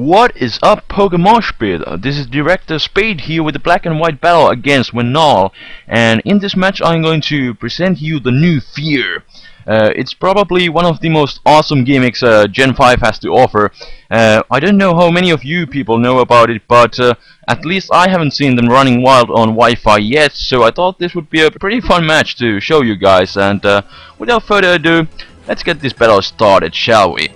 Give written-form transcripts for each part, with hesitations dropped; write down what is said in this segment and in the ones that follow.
What is up, PokeMoshPit? This is Director Spade here with the black and white battle against Wenal, and in this match I'm going to present you the new Fear. It's probably one of the most awesome gimmicks Gen 5 has to offer. I don't know how many of you people know about it, but at least I haven't seen them running wild on Wi-Fi yet, so I thought this would be a pretty fun match to show you guys, and without further ado, let's get this battle started, shall we?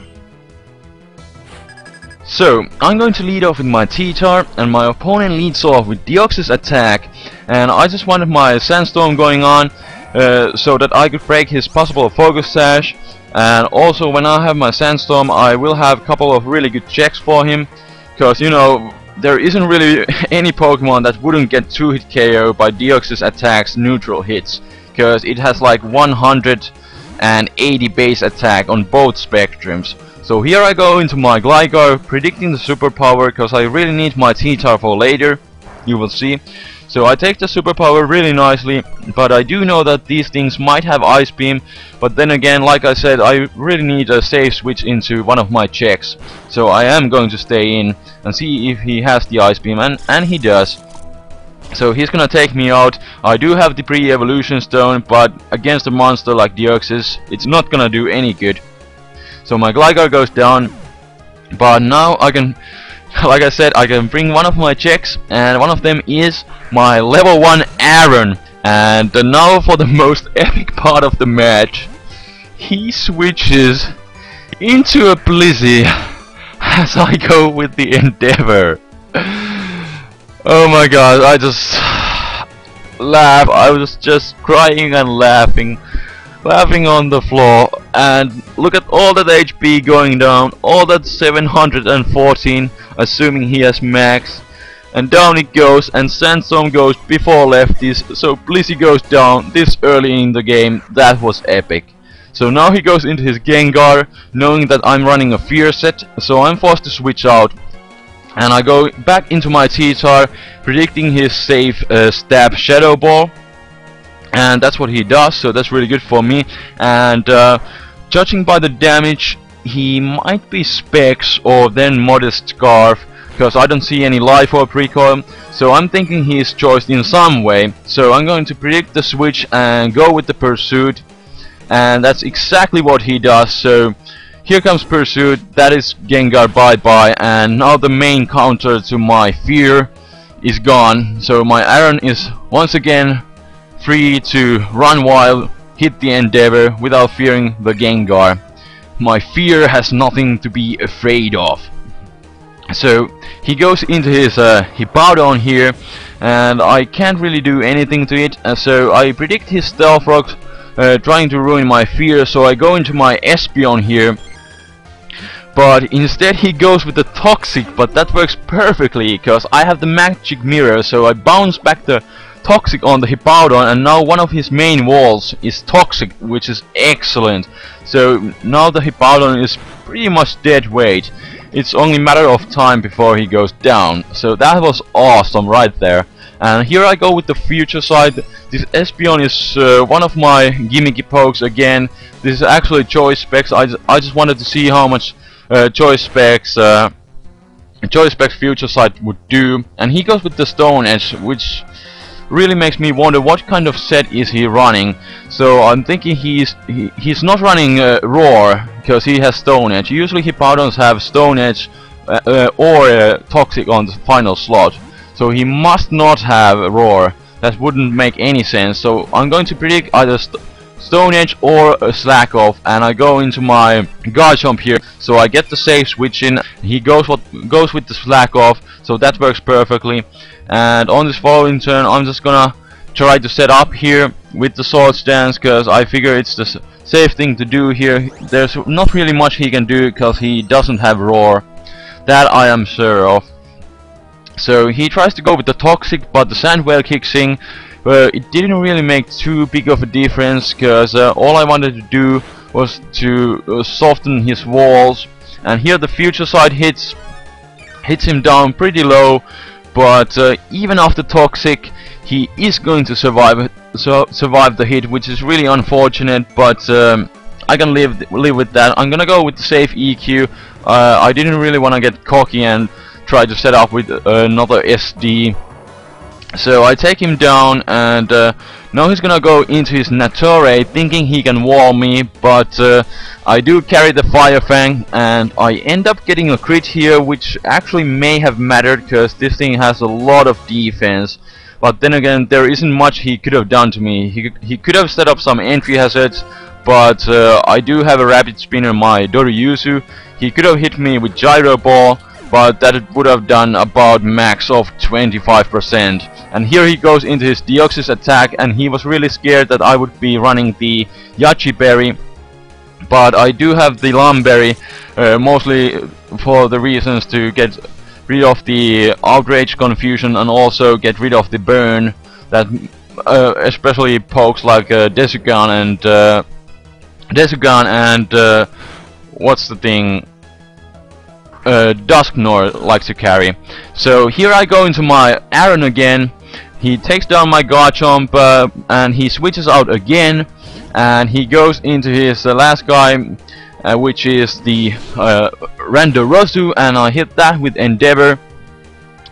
So, I'm going to lead off with my T-Tar, and my opponent leads off with Deoxys attack, and I just wanted my Sandstorm going on so that I could break his possible Focus Sash, and also when I have my Sandstorm I will have a couple of really good checks for him, because you know, there isn't really any Pokemon that wouldn't get 2-hit KO by Deoxys attack's neutral hits, because it has like 180 base attack on both spectrums. So here I go into my Gligar, predicting the superpower, because I really need my T-Tar for later, you will see. So I take the superpower really nicely, but I do know that these things might have Ice Beam, but then again, like I said, I really need a safe switch into one of my checks. So I am going to stay in and see if he has the Ice Beam, and he does. So he's gonna take me out. I do have the pre-evolution stone, but against a monster like Deoxys, it's not gonna do any good. So my Gligar goes down, but now I can, like I said, I can bring one of my checks, and one of them is my level 1 Aaron. And now for the most epic part of the match, he switches into a Blizzy as I go with the Endeavor. Oh my god, I just laugh. I was just crying and laughing on the floor, and look at all that HP going down, all that 714, assuming he has max, and down it goes, and Sandstorm goes before lefties, so Blizzy goes down this early in the game. That was epic. So now he goes into his Gengar, knowing that I'm running a Fear set, so I'm forced to switch out, and I go back into my T-Tar, predicting his safe stab Shadow Ball. And that's what he does, so that's really good for me. And judging by the damage, he might be Specs or then Modest Scarf, because I don't see any Life Orb recoil, so I'm thinking he is choiced in some way. So I'm going to predict the switch and go with the Pursuit, and that's exactly what he does. So here comes Pursuit, that is Gengar bye-bye, and now the main counter to my Fear is gone. So my Aaron is once again free to run wild, hit the Endeavor without fearing the Gengar. My Fear has nothing to be afraid of. So he goes into his Hippowdon here, and I can't really do anything to it, so I predict his Stealth Rock trying to ruin my Fear, so I go into my Espeon here. But instead he goes with the Toxic, but that works perfectly, because I have the Magic Mirror, so I bounce back the Toxic on the Hippowdon, and now one of his main walls is Toxic, which is excellent. So now the Hippowdon is pretty much dead weight. It's only a matter of time before he goes down. So that was awesome right there. And here I go with the future side. This Espeon is one of my gimmicky pokes again. This is actually Choice Specs. I just wanted to see how much Choice Specs future side would do. And he goes with the Stone Edge, which really makes me wonder what kind of set is he running. So I'm thinking he's not running Roar, because he has Stone Edge. Usually Hippowdons have Stone Edge or Toxic on the final slot, so he must not have Roar. That wouldn't make any sense. So I'm going to predict either Stone Edge or a Slack Off, and I go into my Garchomp here, so I get the safe switch in. He goes with the Slack Off, so that works perfectly. And on this following turn I'm just gonna try to set up here with the Swords Dance, because I figure it's the safe thing to do here. There's not really much he can do, because he doesn't have Roar. That I am sure of. So he tries to go with the Toxic, but the Sand Whale kicks in. It didn't really make too big of a difference, because all I wanted to do was to soften his walls. And here the future side hits him down pretty low, but even after Toxic he is going to survive the hit, which is really unfortunate. But I can live with that. I'm gonna go with the safe EQ. I didn't really want to get cocky and try to set up with another SD. So I take him down, and now he's gonna go into his Nature thinking he can wall me, but I do carry the Fire Fang, and I end up getting a crit here, which actually may have mattered because this thing has a lot of defense. But then again, there isn't much he could have done to me. He could have set up some entry hazards, but I do have a rapid spinner, my Doriyuzu. He could have hit me with Gyro Ball, but that would have done about max of 25%. And here he goes into his Deoxys attack, and he was really scared that I would be running the Yachi Berry. But I do have the Lam Berry, mostly for the reasons to get rid of the Outrage Confusion and also get rid of the burn that especially pokes like Desugan and what's the thing? Dusknor likes to carry. So here I go into my Aaron again. He takes down my Garchomp, and he switches out again, and he goes into his last guy, which is the Randorosu, and I hit that with Endeavor.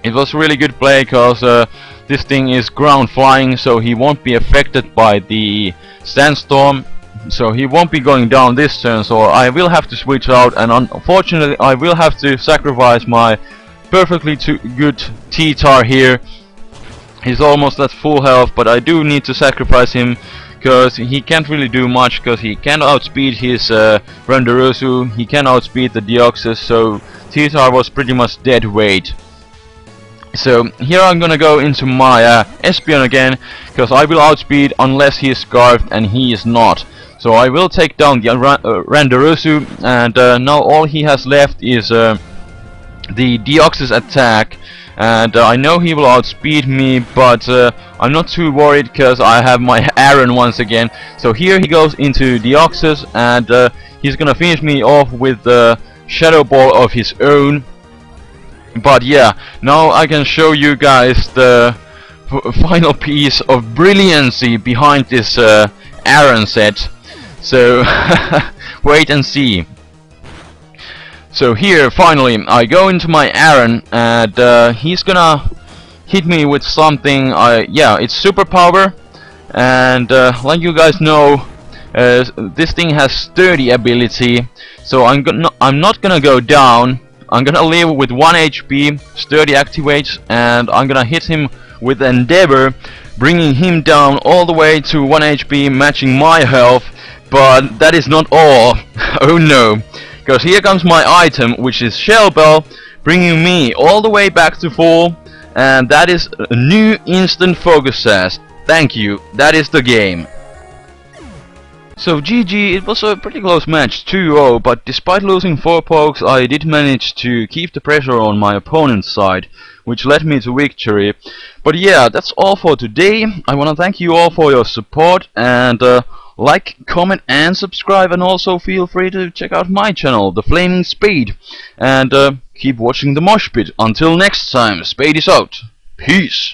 It was a really good play because this thing is ground flying, so he won't be affected by the Sandstorm. So he won't be going down this turn, so I will have to switch out, and unfortunately I will have to sacrifice my perfectly good T-Tar here. He's almost at full health, but I do need to sacrifice him because he can't really do much, because he can't outspeed his Randorosu, he can outspeed the Deoxys, so T-Tar was pretty much dead weight. So here I'm gonna go into my Espeon again, because I will outspeed unless he is scarfed, and he is not. So I will take down the Randorosu, and now all he has left is the Deoxys attack, and I know he will outspeed me, but I'm not too worried because I have my Aaron once again. So here he goes into Deoxys, and he's gonna finish me off with the Shadow Ball of his own. But yeah, now I can show you guys the final piece of brilliancy behind this Aaron set. So wait and see. So here finally I go into my Aaron, and he's gonna hit me with something. Yeah, it's superpower, and like you guys know, this thing has sturdy ability. So I'm not gonna go down. I'm gonna live with 1 HP. Sturdy activates, and I'm gonna hit him with Endeavor, bringing him down all the way to 1 HP, matching my health. But that is not all. Oh no, because here comes my item, which is Shell Bell, bringing me all the way back to full, and that is a new instant focus sash. Thank you, that is the game. So GG, it was a pretty close match, 2-0, but despite losing 4 pokes, I did manage to keep the pressure on my opponent's side, which led me to victory. But yeah, that's all for today. I wanna thank you all for your support, and like, comment and subscribe, and also feel free to check out my channel, TheFlamingSpade, and keep watching the Mosh Pit. Until next time, Spade is out. Peace.